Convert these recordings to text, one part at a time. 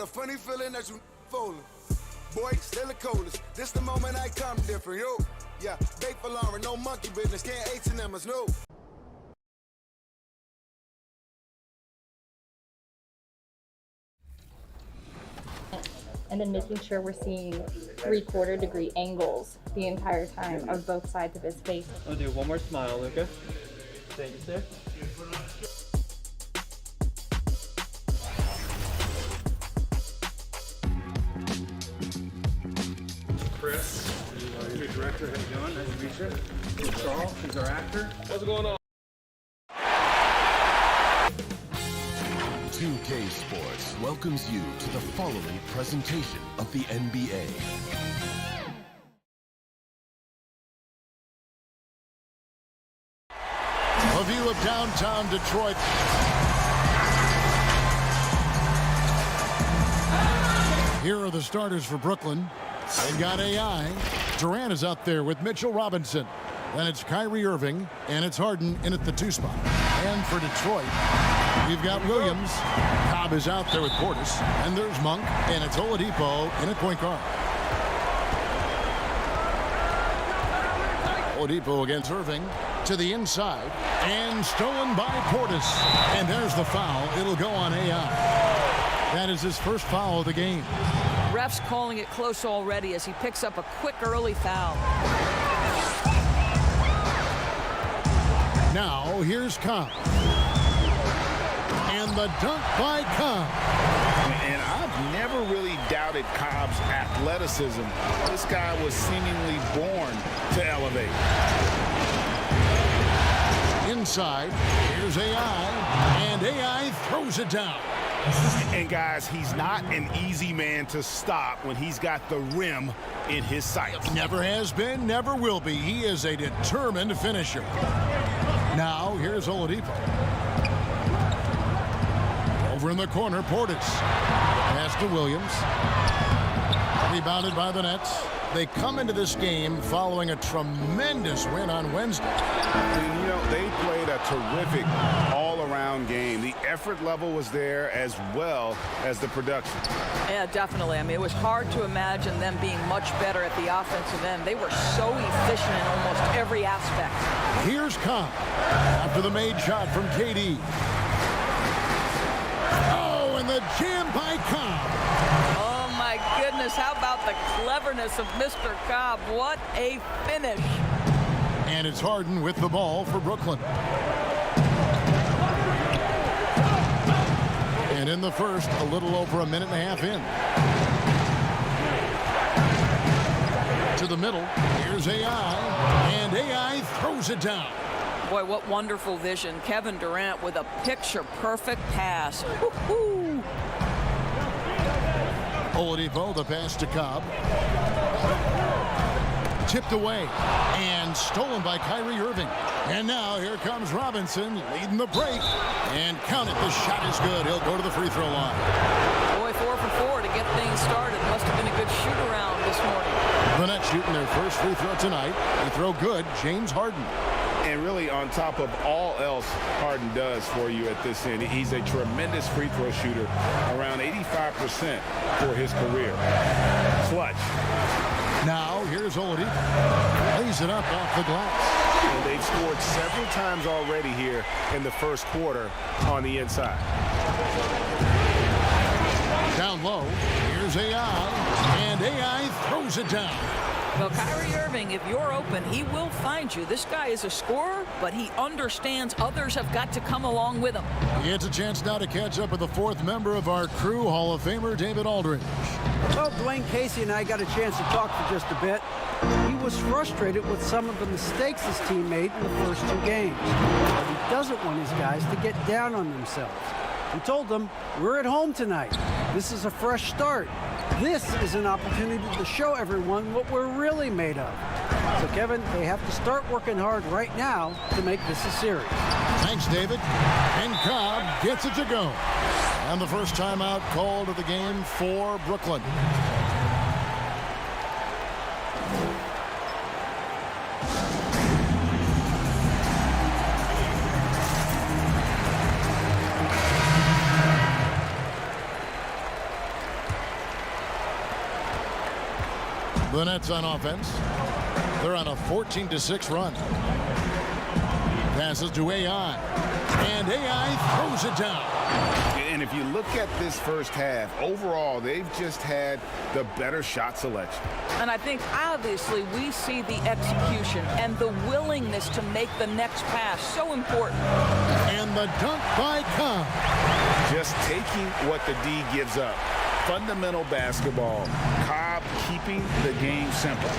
The funny feeling that you falling. Boy, still the coldest. This the moment I come different, yo. Yeah, bait for Lauren, no monkey business. Can't H&M us, no. And then making sure we're seeing 3/4 degree angles the entire time of both sides of his face. I'll do one more smile, Luca. Thank you, sir. Chris, your director, how you doing? Nice to meet you. Charles, he's our actor. What's going on? 2K Sports welcomes you to the following presentation of the NBA. A view of downtown Detroit. Here are the starters for Brooklyn. They've got AI. Durant is out there with Mitchell Robinson. Then it's Kyrie Irving, and it's Harden in at the 2 spot. And for Detroit, we've got Williams. Cobb is out there with Portis. And there's Monk, and it's Oladipo in at point guard. Oladipo against Irving to the inside, and stolen by Portis. And there's the foul. It'll go on AI. That is his first foul of the game. Refs calling it close already as he picks up a quick early foul. Now, here's Cobb. And the dunk by Cobb. And I've never really doubted Cobb's athleticism. This guy was seemingly born to elevate. Inside, here's AI, and AI throws it down. And guys, he's not an easy man to stop when he's got the rim in his sights. Never has been, never will be. He is a determined finisher. Now, here's Oladipo. Over in the corner, Portis. Pass to Williams. Rebounded by the Nets. They come into this game following a tremendous win on Wednesday. And, you know, they played a terrific all-around game. The effort level was there as well as the production. Yeah, definitely. I mean, it was hard to imagine them being much better at the offensive end. They were so efficient in almost every aspect. Here's Cobb after the made shot from KD. Oh, and the jam by Cobb. Oh, my goodness. How about the cleverness of Mr. Cobb? What a finish. And it's Harden with the ball for Brooklyn. And in the first, a little over a minute and a half in. To the middle, here's AI, and AI throws it down. Boy, what wonderful vision. Kevin Durant with a picture-perfect pass. Woo-hoo. Oladipo, the pass to Cobb. Tipped away and stolen by Kyrie Irving. And now here comes Robinson leading the break. And count it, the shot is good. He'll go to the free throw line. Boy, 4 for 4 to get things started. Must have been a good shoot-around this morning. The Nets shooting their first free throw tonight. They throw good, James Harden. And really, on top of all else Harden does for you at this end, he's a tremendous free throw shooter, around 85% for his career. Clutch. Now, here's Oladipo. Lays it up off the glass. And they've scored several times already here in the first quarter on the inside. Down low, here's AI, and AI throws it down. Well, Kyrie Irving, if you're open, he will find you. This guy is a scorer, but he understands others have got to come along with him. He gets a chance now to catch up with the fourth member of our crew, Hall of Famer David Aldridge. Well, Dwayne Casey and I got a chance to talk for just a bit. He was frustrated with some of the mistakes his team made in the first 2 games. But he doesn't want his guys to get down on themselves. He told them, we're at home tonight. This is a fresh start. This is an opportunity to show everyone what we're really made of. So, Kevin, they have to start working hard right now to make this a series. Thanks, David. And Cobb gets it to go. And the first timeout called of the game for Brooklyn. The Nets on offense. They're on a 14-6 run. Passes to AI. And AI throws it down. And if you look at this first half, overall, they've just had the better shot selection. And I think, obviously, we see the execution and the willingness to make the next pass so important. And the dunk by Cobb. Just taking what the D gives up. Fundamental basketball. Cobb keeping the game simple.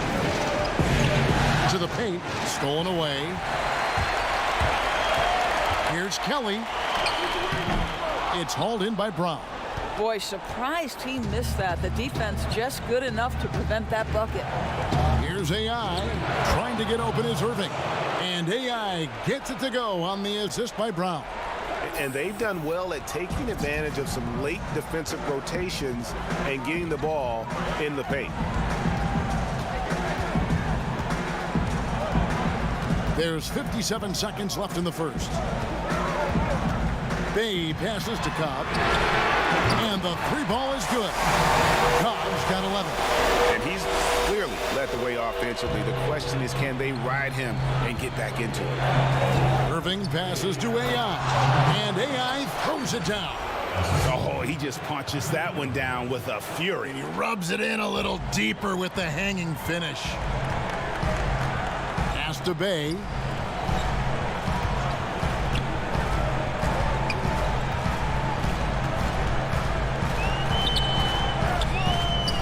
To the paint. Stolen away. Here's Kelly. It's hauled in by Brown. Boy, surprised he missed that. The defense just good enough to prevent that bucket. Here's AI. Trying to get open is Irving. And AI gets it to go on the assist by Brown. And they've done well at taking advantage of some late defensive rotations and getting the ball in the paint. There's 57 seconds left in the first. Bay passes to Cobb. And the three ball is good. Cobb's got 11. And he's clearly led the way offensively. The question is, can they ride him and get back into it? Irving passes to AI. And AI throws it down. Oh, he just punches that one down with a fury. He rubs it in a little deeper with the hanging finish. Pass to Bay.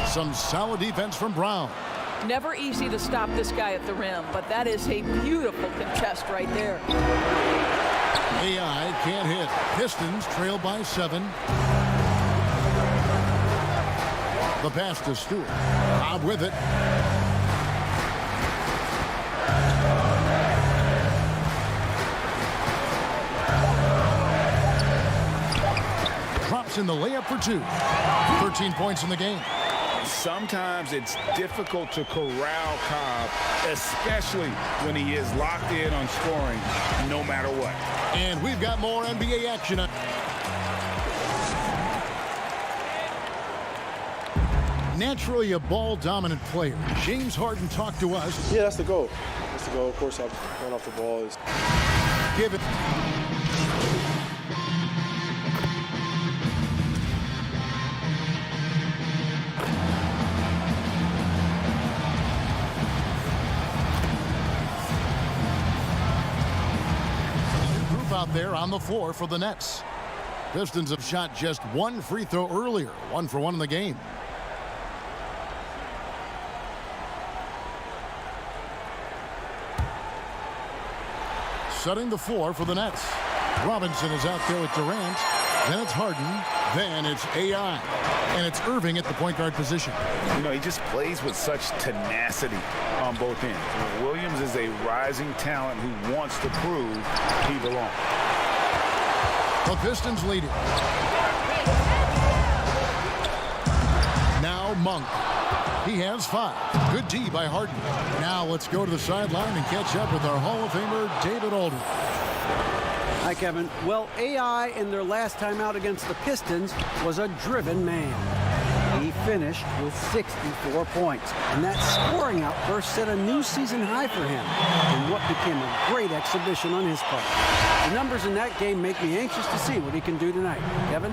Some solid defense from Brown. Never easy to stop this guy at the rim, but that is a beautiful contest right there. AI can't hit. Pistons trail by 7. The pass to Stewart. Cobb with it. Drops in the layup for 2. 13 points in the game. Sometimes it's difficult to corral Cobb, especially when he is locked in on scoring no matter what. And we've got more NBA action. Naturally a ball-dominant player, James Harden talked to us. Yeah, that's the goal. That's the goal. Of course, going off the ball is... Give it. Out there on the floor for the Nets. Pistons have shot just one free throw earlier, 1 for 1 in the game. Setting the floor for the Nets. Robinson is out there with Durant. Then it's Harden. Then it's AI. And it's Irving at the point guard position. You know, he just plays with such tenacity on both ends. Williams is a rising talent who wants to prove he belongs. The Pistons lead it. Now Monk. He has 5. Good D by Harden. Now let's go to the sideline and catch up with our Hall of Famer, David Aldridge. Hi, Kevin. Well, AI in their last time out against the Pistons was a driven man. He finished with 64 points, and that scoring outburst set a new season high for him in what became a great exhibition on his part. The numbers in that game make me anxious to see what he can do tonight. Kevin?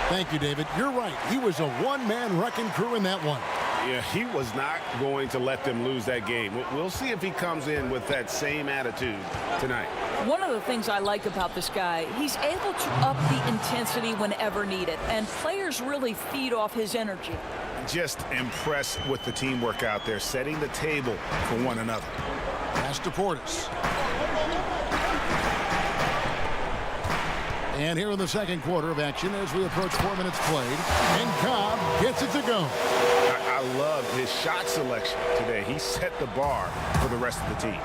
Thank you, David. You're right. He was a one-man wrecking crew in that one. Yeah, he was not going to let them lose that game. We'll see if he comes in with that same attitude tonight. One of the things I like about this guy, he's able to up the intensity whenever needed, and players really feed off his energy. Just impressed with the teamwork out there, setting the table for one another. Pass to Portis. And here in the second quarter of action as we approach 4 minutes played. And Cobb gets it to go. I love his shot selection today. He set the bar for the rest of the team.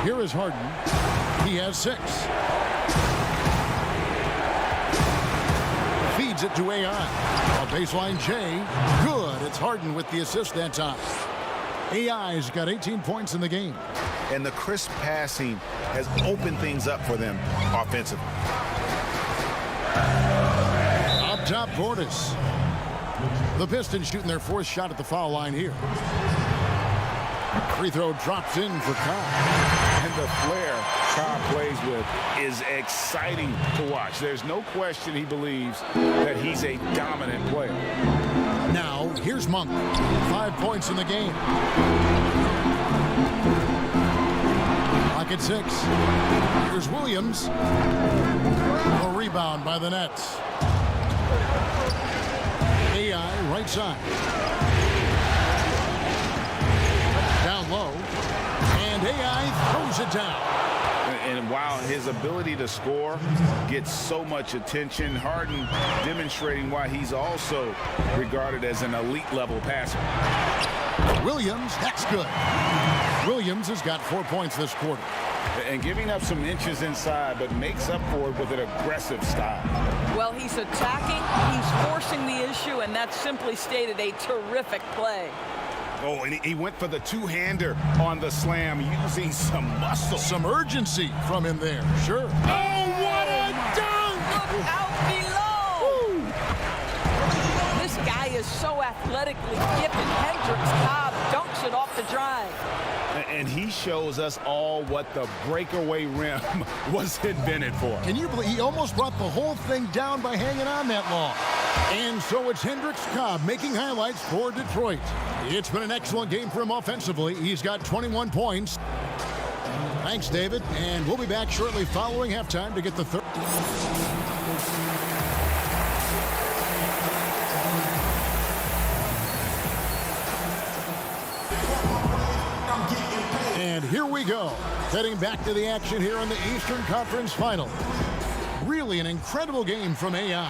Here is Harden. He has 6. Feeds it to AI. A baseline J. Good. It's Harden with the assist that time. AI's got 18 points in the game. And the crisp passing has opened things up for them offensively. Up top, Portis. The Pistons shooting their fourth shot at the foul line here. Free throw drops in for Cobb. And the flair Cobb plays with is exciting to watch. There's no question he believes that he's a dominant player. Now, here's Monk. 5 points in the game. Lock at 6. Here's Williams. A rebound by the Nets. AI right side. Down low. And AI throws it down. And while his ability to score gets so much attention, Harden demonstrating why he's also regarded as an elite level passer. Williams, that's good. Williams has got 4 points this quarter. And giving up some inches inside, but makes up for it with an aggressive style. Well, he's attacking, he's forcing the issue, and that's simply stated a terrific play. Oh, and he went for the two-hander on the slam, using some muscle. Some urgency from him there, sure. Oh, what a dunk! Look out below! Woo! This guy is so athletically gifted. Hendricks Cobb dunks it off the drive. And he shows us all what the breakaway rim was invented for. Can you believe he almost brought the whole thing down by hanging on that long? And so it's Hendricks Cobb making highlights for Detroit. It's been an excellent game for him offensively. He's got 21 points. Thanks, David. And we'll be back shortly following halftime to get the third. And here we go. Heading back to the action here in the Eastern Conference Final. Really an incredible game from AI.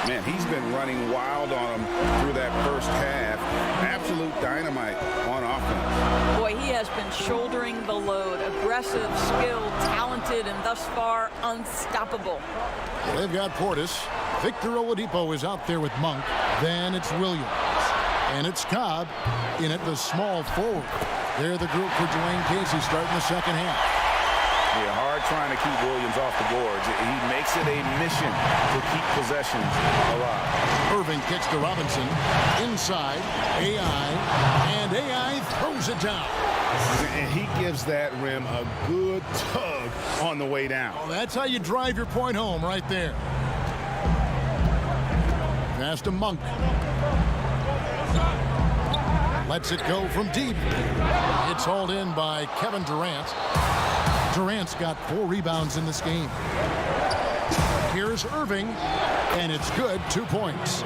Man, he's been running wild on him through that first half. Absolute dynamite on offense. Boy, he has been shouldering the load. Aggressive, skilled, talented, and thus far unstoppable. They've got Portis. Victor Oladipo is out there with Monk. Then it's Williams. And it's Cobb in at the small forward. They're the group for Dwayne Casey starting the second half. Yeah, hard trying to keep Williams off the boards. He makes it a mission to keep possessions alive. Irving kicks to Robinson. Inside, AI. And AI throws it down. And he gives that rim a good tug on the way down. Well, that's how you drive your point home right there. Pass to Monk. Lets it go from deep. It's hauled in by Kevin Durant. Durant's got 4 rebounds in this game. Here's Irving, and it's good, 2 points.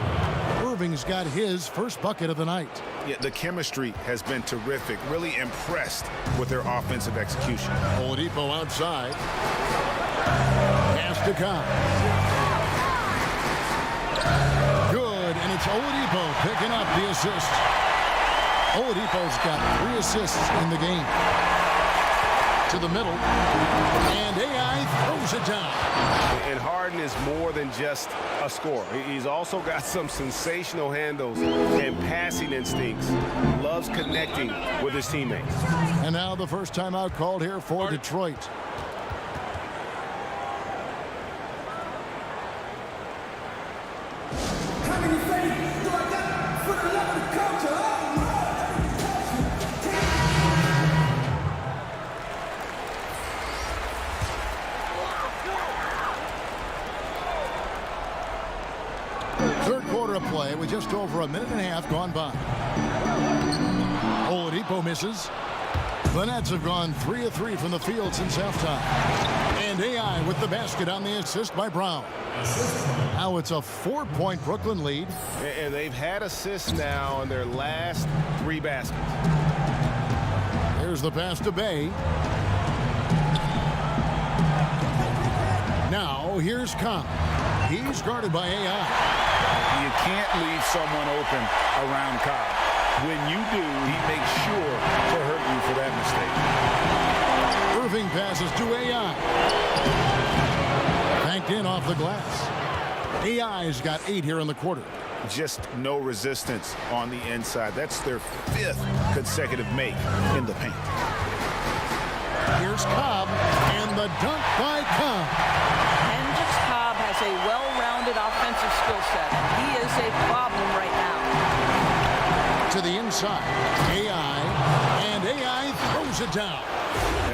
Irving's got his first bucket of the night. Yeah, the chemistry has been terrific. Really impressed with their offensive execution. Oladipo outside. Pass to Cobb. Good, and it's Oladipo picking up the assist. Oladipo's got 3 assists in the game. To the middle, and AI throws it down. And Harden is more than just a scorer. He's also got some sensational handles and passing instincts. Loves connecting with his teammates. And now the first timeout called here for Detroit. Third quarter of play with just over a minute and a half gone by. Oladipo misses. The Nets have gone 3 of 3 from the field since halftime. And AI with the basket on the assist by Brown. Now it's a 4-point Brooklyn lead. And they've had assists now in their last 3 baskets. Here's the pass to Bay. Now here's Cobb. He's guarded by AI. You can't leave someone open around Cobb. When you do, he makes sure to hurt you for that mistake. Irving passes to AI. Banked in off the glass. AI's got 8 here in the quarter. Just no resistance on the inside. That's their 5th consecutive make in the paint. Here's Cobb, and the dunk by Cobb. Hendricks Cobb has a well-rounded offensive skill set, and he is a problem right now. inside. And AI throws it down.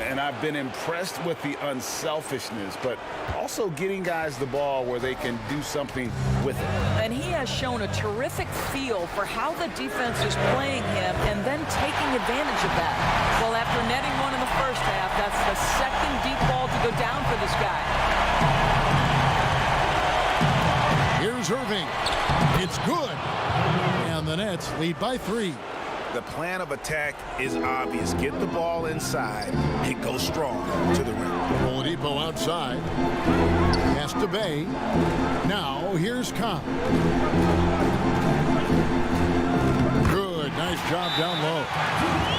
And I've been impressed with the unselfishness, but also getting guys the ball where they can do something with it. And he has shown a terrific feel for how the defense is playing him and then taking advantage of that. Well, after netting one in the first half, that's the second deep ball to go down for this guy. Here's Irving. It's good. And the Nets lead by 3. The plan of attack is obvious. Get the ball inside and go strong to the rim. Oladipo outside. Pass to Bay. Now here's Cobb. Good. Nice job down low.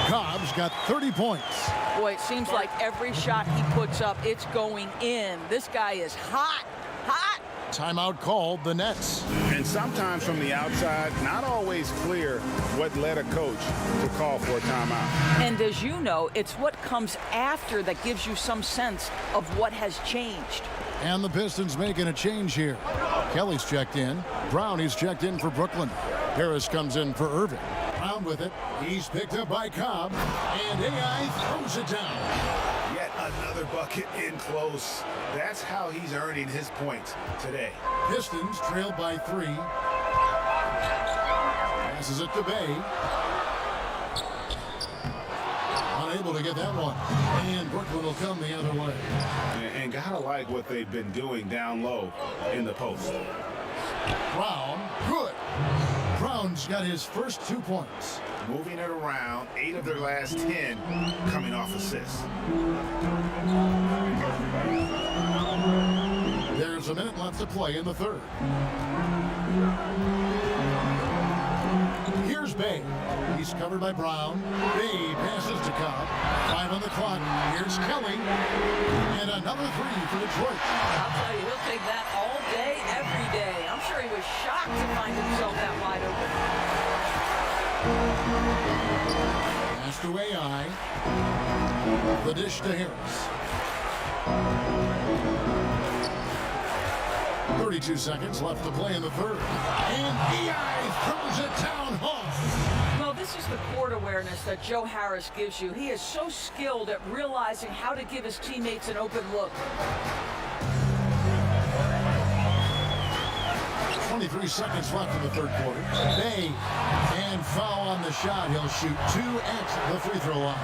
Cobb's got 30 points. Boy, it seems like every shot he puts up, it's going in. This guy is hot, hot. Timeout called, the Nets. And sometimes from the outside, not always clear what led a coach to call for a timeout. And as you know, it's what comes after that gives you some sense of what has changed. And the Pistons making a change here. Kelly's checked in. Brownie's checked in for Brooklyn. Harris comes in for Irving. Brown with it. He's picked up by Cobb. And AI throws it down. Yet another bucket in close. That's how he's earning his points today. Pistons trailed by 3. Passes it to Bay. Unable to get that one. And Brooklyn will come the other way. And gotta like what they've been doing down low in the post. Brown, good. Brown's got his first 2 points. Moving it around, 8 of their last 10 coming off assists. There's a minute left to play in the third. Here's Bay. He's covered by Brown. Bay passes to Cobb. 5 on the clock. Here's Kelly. And another 3 for Detroit. I'll tell you, he'll take that all day, every day. I'm sure he was shocked to find himself that wide open. Pass to AI. The dish to Harris. 32 seconds left to play in the third. And AI throws it down hard. Well, this is the court awareness that Joe Harris gives you. He is so skilled at realizing how to give his teammates an open look. 23 seconds left in the third quarter. Bay and foul on the shot. He'll shoot 2 at the free throw line.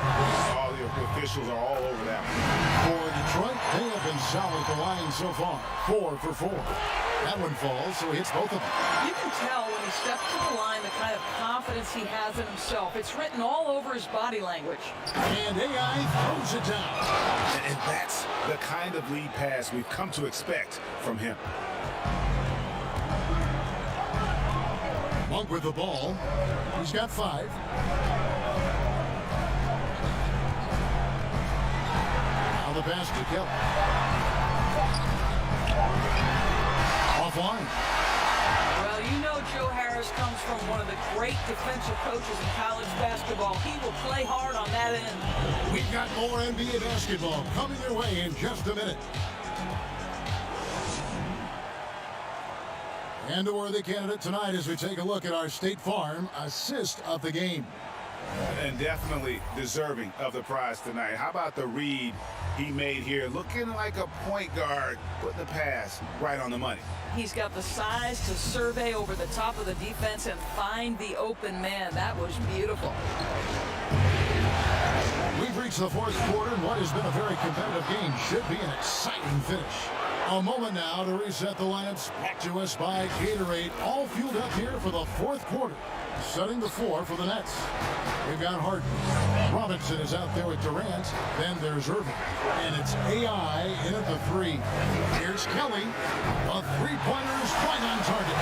All the officials are all over that one. For Detroit, they have been solid at the line so far. 4 for 4. That one falls, so he hits both of them. You can tell when he steps to the line the kind of confidence he has in himself. It's written all over his body language. And AI throws it down. And that's the kind of lead pass we've come to expect from him. Monk with the ball. He's got 5. Now the pass to Kelly. Offline. Well, you know Joe Harris comes from one of the great defensive coaches in college basketball. He will play hard on that end. We've got more NBA basketball coming your way in just a minute. And a worthy candidate tonight as we take a look at our State Farm assist of the game. And definitely deserving of the prize tonight. How about the read he made here? Looking like a point guard, putting the pass right on the money. He's got the size to survey over the top of the defense and find the open man. That was beautiful. We've reached the fourth quarter, and what has been a very competitive game should be an exciting finish. A moment now to reset the lineups. Brought to us by Gatorade. All fueled up here for the fourth quarter. Setting the floor for the Nets. We've got Harden. Robinson is out there with Durant. Then there's Irving. And it's AI in at the 3. Here's Kelly. A three-pointer is right on target.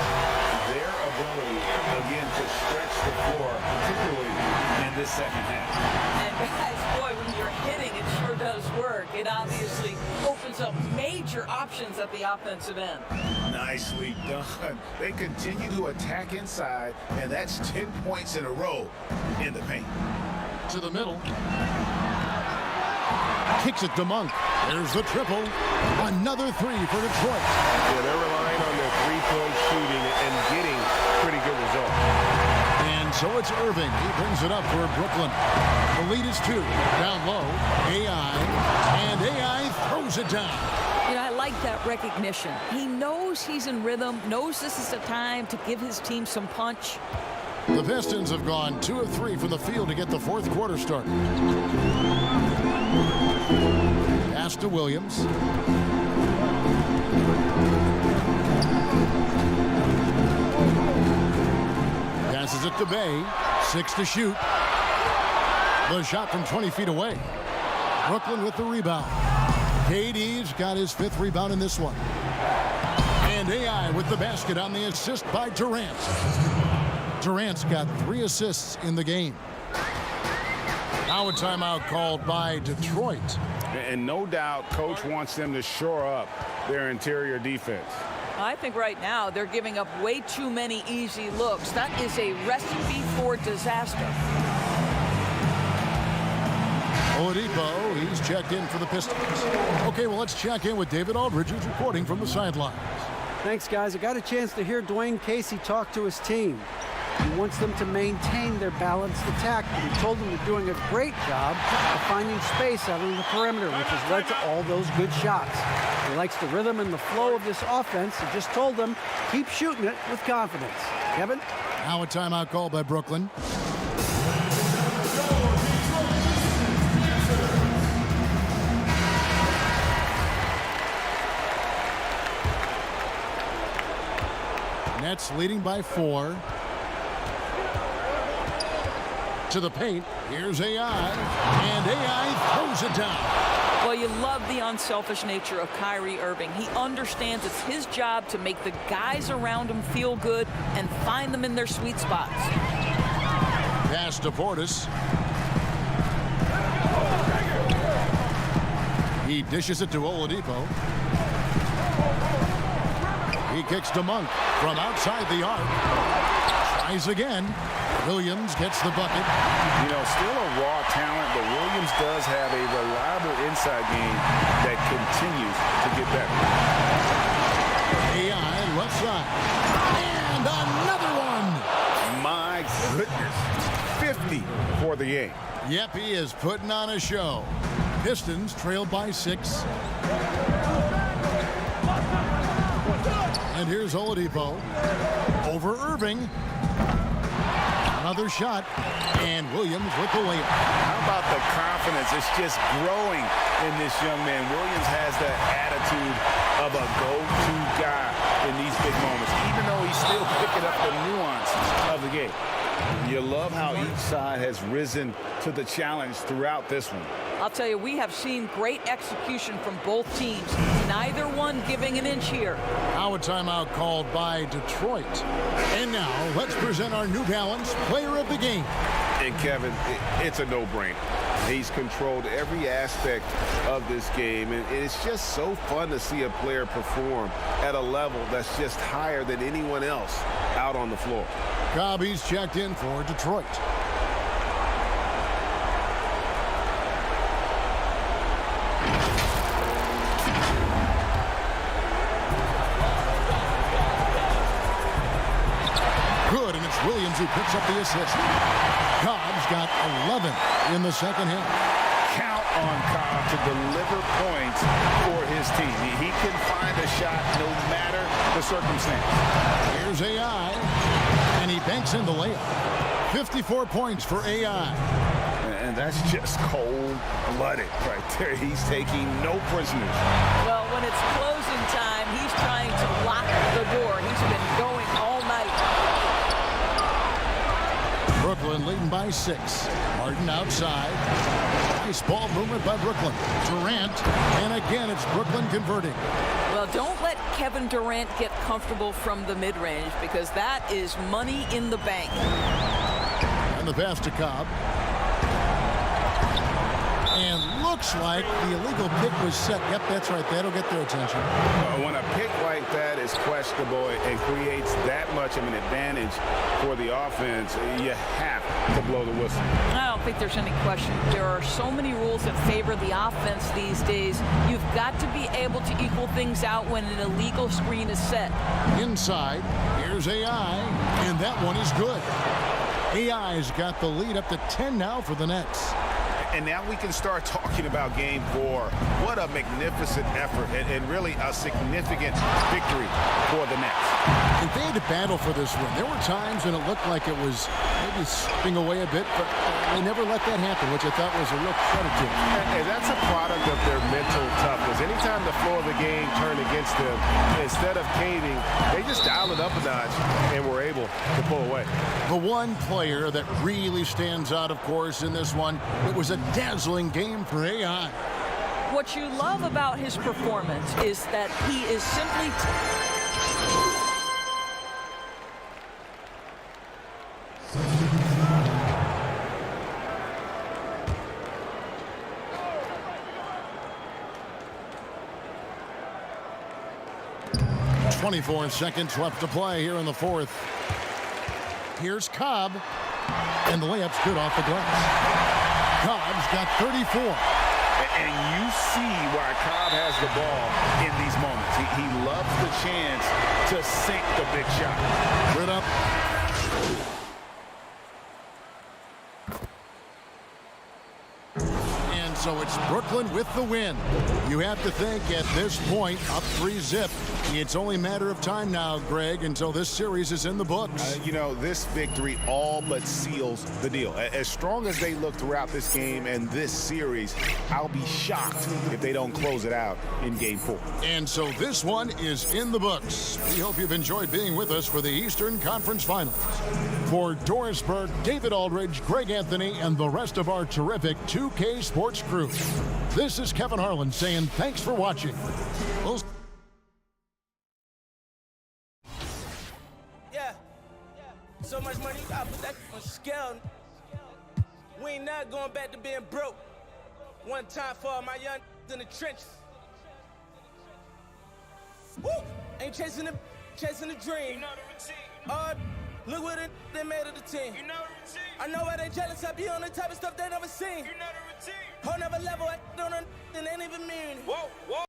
Their ability, again, to stretch the floor, particularly in this second half. And guys, boy, when you're hitting, it sure does work. It obviously opens up major options at the offensive end. Nicely done. They continue to attack inside, and that's 10 points in a row in the paint. To the middle. Kicks it to Monk. There's the triple. Another 3 for Detroit. Yeah, they're relying on their three-point shooting and getting pretty good results. And So it's Irving. He brings it up for Brooklyn. The lead is 2. Down low, AI. And AI throws it down. You know, I like that recognition. He knows he's in rhythm, knows this is the time to give his team some punch. The Pistons have gone 2 of 3 from the field to get the fourth quarter started. Pass to Williams. Passes it to Bay. 6 to shoot. The shot from 20 feet away. Brooklyn with the rebound. KD's got his 5th rebound in this one. And AI with the basket on the assist by Durant. Durant's got 3 assists in the game. Now a timeout called by Detroit. And no doubt Coach wants them to shore up their interior defense. I think right now they're giving up way too many easy looks. That is a recipe for disaster. Oladipo, he's checked in for the Pistons. Okay, well, let's check in with David Aldridge, who's reporting from the sidelines. Thanks, guys. I got a chance to hear Dwayne Casey talk to his team. He wants them to maintain their balanced attack, but he told them they're doing a great job of finding space out on the perimeter, which has led to all those good shots. He likes the rhythm and the flow of this offense. He just told them, keep shooting it with confidence. Kevin? Now a timeout called by Brooklyn. Nets leading by 4. To the paint. Here's AI. And AI throws it down. Well, you love the unselfish nature of Kyrie Irving. He understands it's his job to make the guys around him feel good and find them in their sweet spots. Pass to Portis. He dishes it to Oladipo. He kicks to Monk from outside the arc. Tries again. Williams gets the bucket. You know, still a raw talent, but Williams does have a reliable inside game that continues to get better. AI left side. And another one. My goodness. 50 for the game. Yep, he is putting on a show. Pistons trailed by 6. And here's Oladipo. Over Irving. Another shot, and Williams with the layup. How about the confidence? It's just growing in this young man. Williams has that attitude of a go-to guy in these big moments, even though he's still picking up the nuance of the game. You love how each side has risen to the challenge throughout this one. I'll tell you, we have seen great execution from both teams. Neither one giving an inch here. Now a timeout called by Detroit. And now let's present our New Balance Player of the Game. And Kevin, it's a no-brainer. He's controlled every aspect of this game, and it's just so fun to see a player perform at a level that's just higher than anyone else out on the floor. Cobbie's checked in for Detroit. Good, and it's Williams who picks up the assist. Cobb's got 11 in the second half. Count on Cobb to deliver points for his team. He can find a shot no matter the circumstance. Here's AI, and he banks in the layup. 54 points for AI. And that's just cold-blooded right there. He's taking no prisoners. Well, when it's closing time, he's trying to lock the door. He's been going all night. Brooklyn leading by 6. Harden outside. Nice ball movement by Brooklyn. Durant, and again it's Brooklyn converting. Well, don't let Kevin Durant get comfortable from the mid-range, because that is money in the bank. And the pass to Cobb. And looks like the illegal pick was set. Yep, that's right. That'll get their attention. When a pick like that is questionable and creates that much of an advantage for the offense, you have to blow the whistle. I don't think there's any question. There are so many rules that favor the offense these days. You've got to be able to equal things out when an illegal screen is set. Inside, here's AI, and that one is good. AI's got the lead up to 10 now for the Nets. And now we can start talking about Game 4. What a magnificent effort and really a significant victory for the Nets. And they had to battle for this win. There were times when it looked like it was maybe slipping away a bit, but they never let that happen, which I thought was a real credit to them. And that's a product of their mental toughness. Anytime the flow of the game turned against them, instead of caving, they just dialed it up a notch and were able to pull away. The one player that really stands out, of course, in this one, it was a dazzling game for AI. What you love about his performance is that he is simply... .24 seconds left to play here in the fourth. Here's Cobb, and the layup's good off the glass. Cobb's got 34. And you see why Cobb has the ball in these moments. He loves the chance to sink the big shot. Good up. And so it's Brooklyn with the win. You have to think at this point, up 3-zip. It's only a matter of time now, Greg, until this series is in the books. You know, this victory all but seals the deal. As strong as they look throughout this game and this series, I'll be shocked if they don't close it out in Game 4. And so this one is in the books. We hope you've enjoyed being with us for the Eastern Conference Finals. For Doris Burke, David Aldridge, Greg Anthony, and the rest of our terrific 2K Sports crew, this is Kevin Harlan saying thanks for watching. So much money, you gotta put that on scale. We ain't not going back to being broke. One time for all my young in the trenches. Woo! Ain't chasing the dream. You know the routine. Look what they made of the team. You know the routine. I know why they jealous. I be on the type of stuff they never seen. You know the routine. Whole never level, I don't know, ain't even mean. Whoa, whoa.